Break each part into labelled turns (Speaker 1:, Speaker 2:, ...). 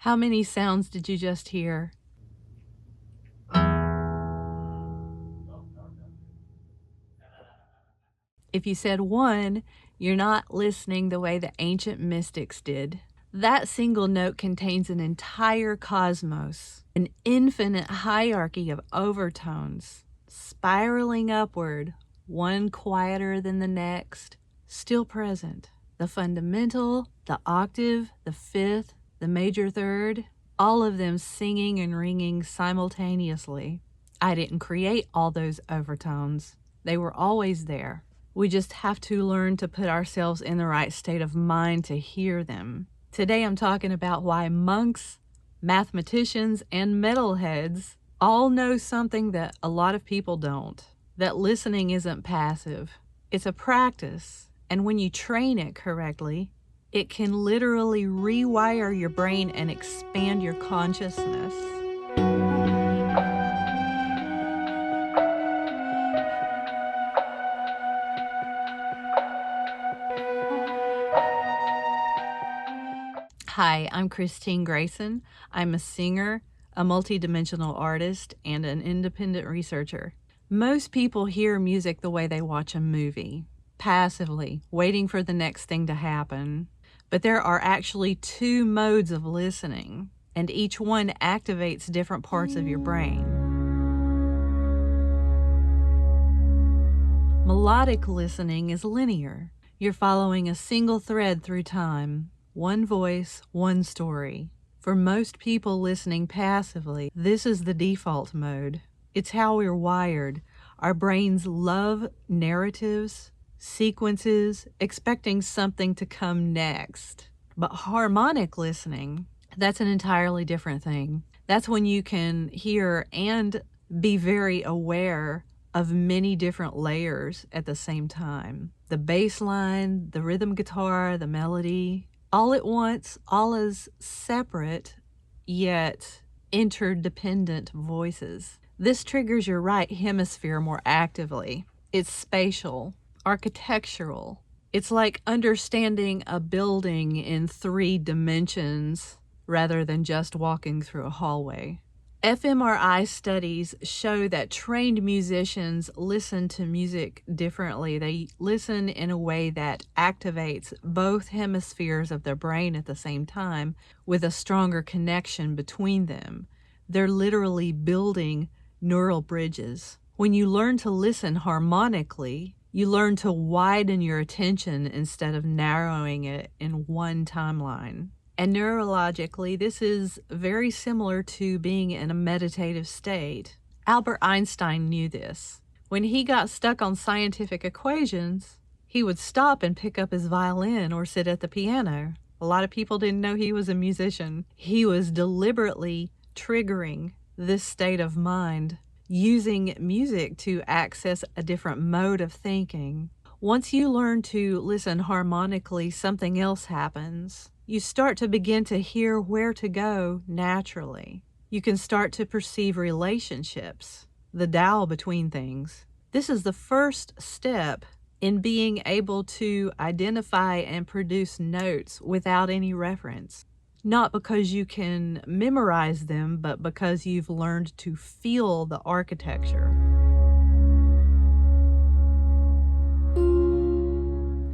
Speaker 1: How many sounds did you just hear? If you said one, you're not listening the way the ancient mystics did. That single note contains an entire cosmos, an infinite hierarchy of overtones, spiraling upward, one quieter than the next, still present. The fundamental, the octave, the fifth, the major third, all of them singing and ringing simultaneously. I didn't create all those overtones. They were always there. We just have to learn to put ourselves in the right state of mind to hear them. Today I'm talking about why monks, mathematicians, and metalheads all know something that a lot of people don't. That listening isn't passive. It's a practice. And when you train it correctly, it can literally rewire your brain and expand your consciousness. Hi, I'm Christine Grayson. I'm a singer, a multidimensional artist, and an independent researcher. Most people hear music the way they watch a movie, passively, waiting for the next thing to happen. But there are actually two modes of listening, and each one activates different parts of your brain. Melodic listening is linear. You're following a single thread through time. One voice, one story. For most people listening passively, this is the default mode. It's how we're wired. Our brains love narratives, sequences, expecting something to come next. But harmonic listening, that's an entirely different thing. That's when you can hear and be very aware of many different layers at the same time. The bass line, the rhythm guitar, the melody, all at once, all as separate yet interdependent voices. This triggers your right hemisphere more actively. It's spatial, architectural. It's like understanding a building in 3 dimensions rather than just walking through a hallway. fMRI studies show that trained musicians listen to music differently. They listen in a way that activates both hemispheres of their brain at the same time with a stronger connection between them. They're literally building neural bridges. When you learn to listen harmonically, you learn to widen your attention instead of narrowing it in one timeline. And neurologically, this is very similar to being in a meditative state. Albert Einstein knew this. When he got stuck on scientific equations, he would stop and pick up his violin or sit at the piano. A lot of people didn't know he was a musician. He was deliberately triggering this state of mind, using music to access a different mode of thinking. Once you learn to listen harmonically, something else happens. You start to begin to hear where to go naturally. You can start to perceive relationships, the Tao between things. This is the first step in being able to identify and produce notes without any reference. Not because you can memorize them, but because you've learned to feel the architecture.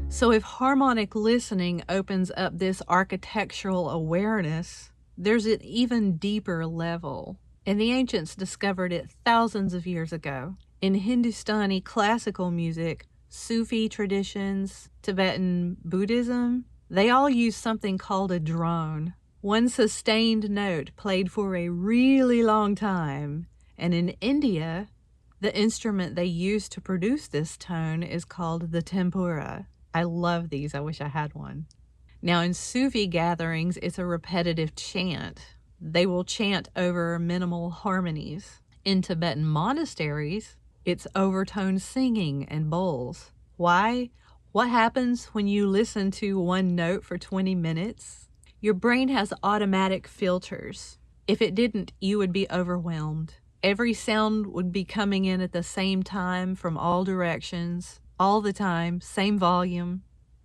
Speaker 1: So if harmonic listening opens up this architectural awareness, there's an even deeper level. And the ancients discovered it thousands of years ago. In Hindustani classical music, Sufi traditions, Tibetan Buddhism, they all use something called a drone. One sustained note played for a really long time. And in India, the instrument they use to produce this tone is called the tempura. I love these. I wish I had one. Now in Sufi gatherings, it's a repetitive chant. They will chant over minimal harmonies. In Tibetan monasteries, it's overtone singing and bowls. Why? What happens when you listen to one note for 20 minutes? Your brain has automatic filters. If it didn't, you would be overwhelmed. Every sound would be coming in at the same time from all directions, all the time, same volume.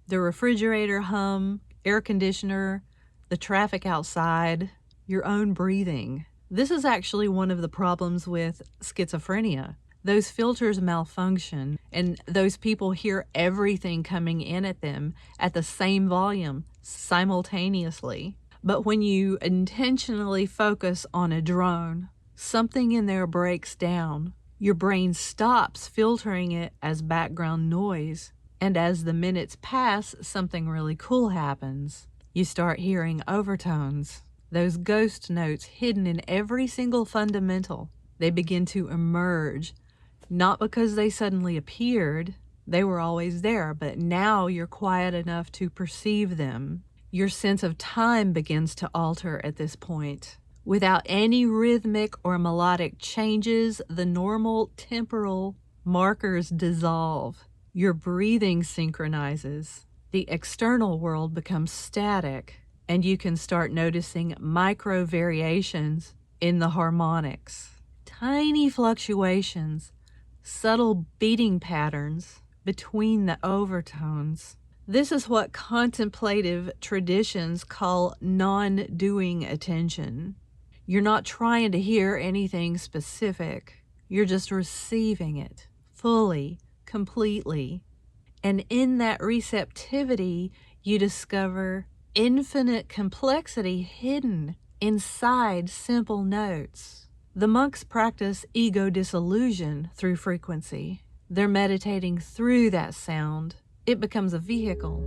Speaker 1: The refrigerator hum, air conditioner, the traffic outside. your own breathing. This is actually one of the problems with schizophrenia. Those filters malfunction, and those people hear everything coming in at them at the same volume simultaneously. But when you intentionally focus on a drone, something in there breaks down. Your brain stops filtering it as background noise, and as the minutes pass, something really cool happens. You start hearing overtones, those ghost notes hidden in every single fundamental. They begin to emerge, not because they suddenly appeared, they were always there, but now you're quiet enough to perceive them. Your sense of time begins to alter at this point. Without any rhythmic or melodic changes, the normal temporal markers dissolve. Your breathing synchronizes. The external world becomes static, and you can start noticing micro variations in the harmonics. Tiny fluctuations, subtle beating patterns between the overtones. This is what contemplative traditions call non-doing attention. You're not trying to hear anything specific. You're just receiving it fully, completely. And in that receptivity, you discover infinite complexity hidden inside simple notes. The monks practice ego dissolution through frequency. They're meditating through that sound. It becomes a vehicle.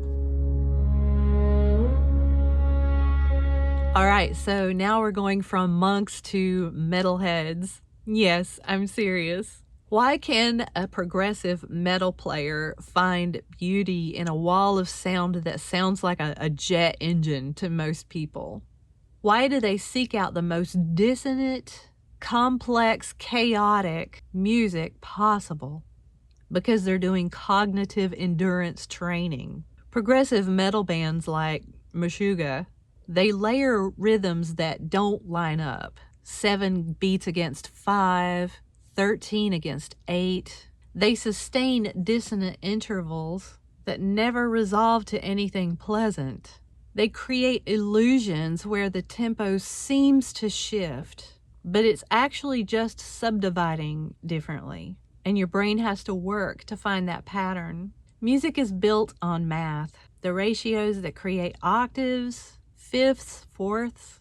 Speaker 1: All right, so now we're going from monks to metalheads. Yes, I'm serious. Why can a progressive metal player find beauty in a wall of sound that sounds like a jet engine to most people? Why do they seek out the most dissonant, complex, chaotic music possible? Because they're doing cognitive endurance training. Progressive metal bands like Meshuggah, they layer rhythms that don't line up. 7 beats against 5, 13 against 8. They sustain dissonant intervals that never resolve to anything pleasant. They create illusions where the tempo seems to shift, but it's actually just subdividing differently, and your brain has to work to find that pattern. Music is built on math. The ratios that create octaves, fifths, fourths,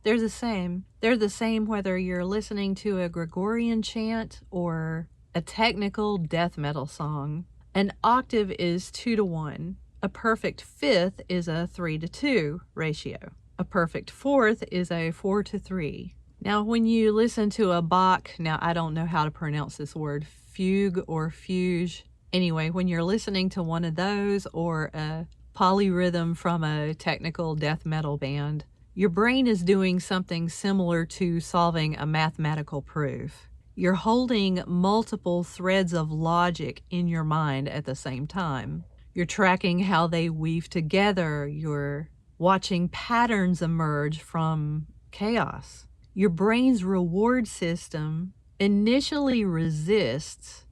Speaker 1: they're the same. They're the same whether you're listening to a Gregorian chant or a technical death metal song. An octave is 2-to-1. A perfect fifth is a 3-to-2 ratio. A perfect fourth is a 4-to-3. Now, when you listen to a Bach, now I don't know how to pronounce this word, fugue or fuge. Anyway, when you're listening to one of those or a polyrhythm from a technical death metal band, your brain is doing something similar to solving a mathematical proof. You're holding multiple threads of logic in your mind at the same time. You're tracking how they weave together. You're watching patterns emerge from chaos. Your brain's reward system initially resists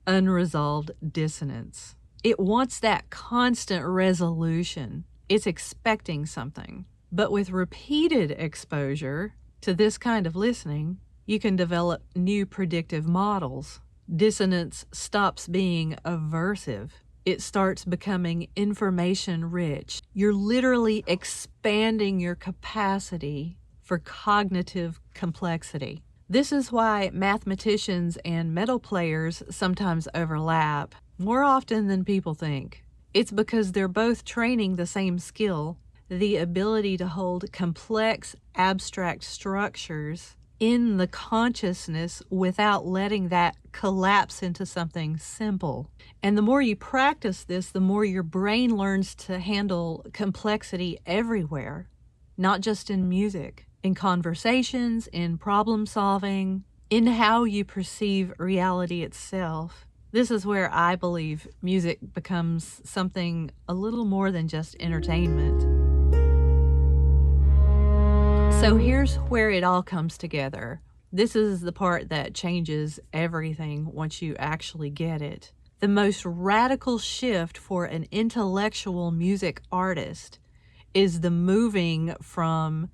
Speaker 1: unresolved dissonance. It wants that constant resolution. It's expecting something. But with repeated exposure to this kind of listening, you can develop new predictive models. Dissonance stops being aversive. It starts becoming information rich. You're literally expanding your capacity for cognitive complexity. This is why mathematicians and metal players sometimes overlap more often than people think. It's because they're both training the same skill, the ability to hold complex, abstract structures in the consciousness without letting that collapse into something simple. And the more you practice this, the more your brain learns to handle complexity everywhere, not just in music, in conversations, in problem solving, in how you perceive reality itself. This is where I believe music becomes something a little more than just entertainment. So here's where it all comes together. This is the part that changes everything once you actually get it. The most radical shift for an intellectual music artist is the moving from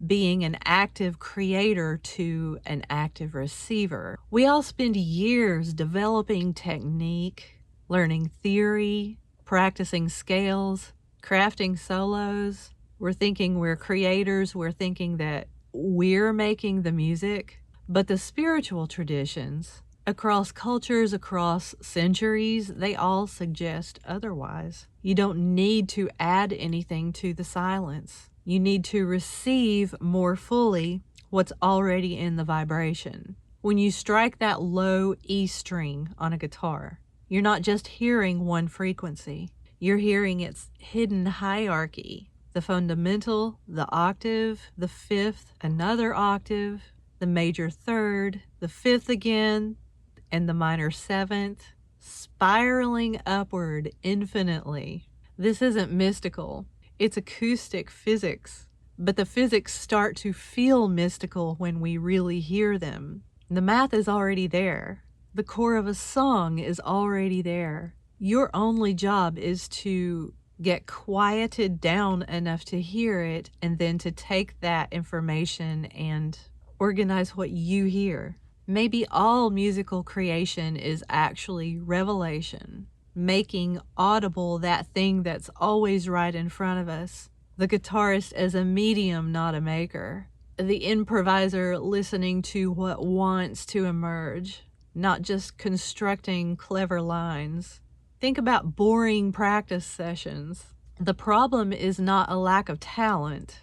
Speaker 1: being an active creator to an active receiver. We all spend years developing technique, learning theory, practicing scales, crafting solos. We're thinking we're creators. We're thinking that we're making the music. But the spiritual traditions, across cultures, across centuries, they all suggest otherwise. You don't need to add anything to the silence. You need to receive more fully what's already in the vibration. When you strike that low E string on a guitar, you're not just hearing one frequency. You're hearing its hidden hierarchy. The fundamental, the octave, the fifth, another octave, the major third, the fifth again, and the minor seventh, spiraling upward infinitely. This isn't mystical. It's acoustic physics. But the physics start to feel mystical when we really hear them. The math is already there. The core of a song is already there. Your only job is to get quieted down enough to hear it, and then to take that information and organize what you hear. Maybe all musical creation is actually revelation, making audible that thing that's always right in front of us. The guitarist as a medium, not a maker. The improviser listening to what wants to emerge, not just constructing clever lines. Think about boring practice sessions. The problem is not a lack of talent.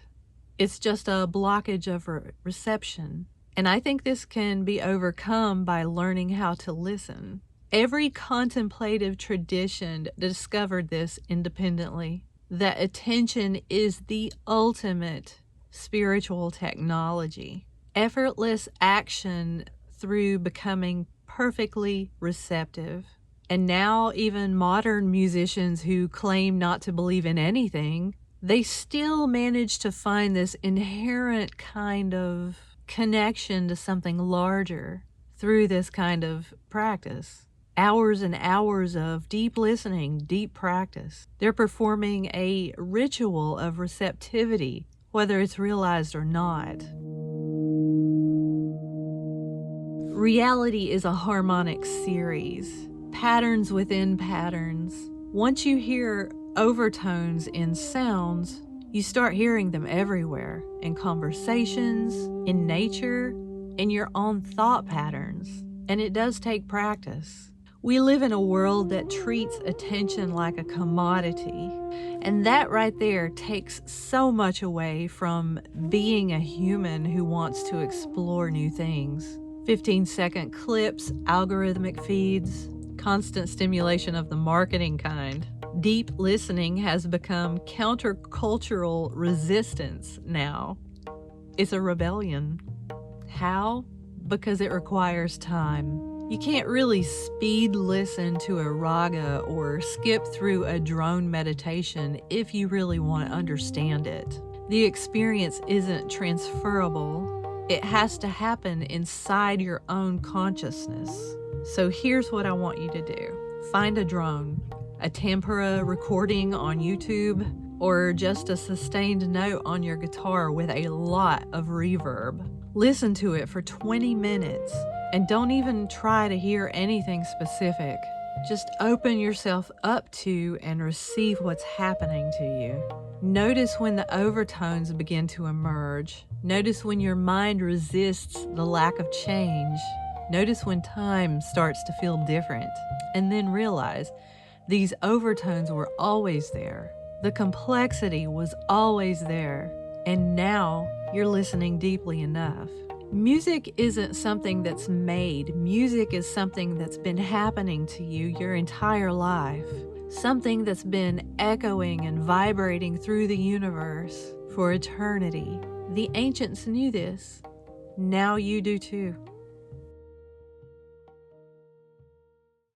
Speaker 1: It's just a blockage of reception. And I think this can be overcome by learning how to listen. Every contemplative tradition discovered this independently, that attention is the ultimate spiritual technology. Effortless action through becoming perfectly receptive. And now even modern musicians who claim not to believe in anything, they still manage to find this inherent kind of connection to something larger through this kind of practice. Hours and hours of deep listening, deep practice. They're performing a ritual of receptivity, whether it's realized or not. Reality is a harmonic series. Patterns within patterns. Once you hear overtones in sounds, you start hearing them everywhere, in conversations, in nature, in your own thought patterns. And it does take practice. We live in a world that treats attention like a commodity, and that right there takes so much away from being a human who wants to explore new things. 15-second clips, algorithmic feeds, constant stimulation of the marketing kind. Deep listening has become countercultural resistance now. It's a rebellion. How? Because it requires time. You can't really speed listen to a raga or skip through a drone meditation if you really want to understand it. The experience isn't transferable. It has to happen inside your own consciousness. So here's what I want you to do. Find a drone, a tempera recording on YouTube, or just a sustained note on your guitar with a lot of reverb. Listen to it for 20 minutes and don't even try to hear anything specific. Just open yourself up to and receive what's happening to you. Notice when the overtones begin to emerge. Notice when your mind resists the lack of change. Notice when time starts to feel different. And then realize these overtones were always there. The complexity was always there. And now you're listening deeply enough. Music isn't something that's made. Music is something that's been happening to you your entire life. Something that's been echoing and vibrating through the universe for eternity. The ancients knew this. Now you do too.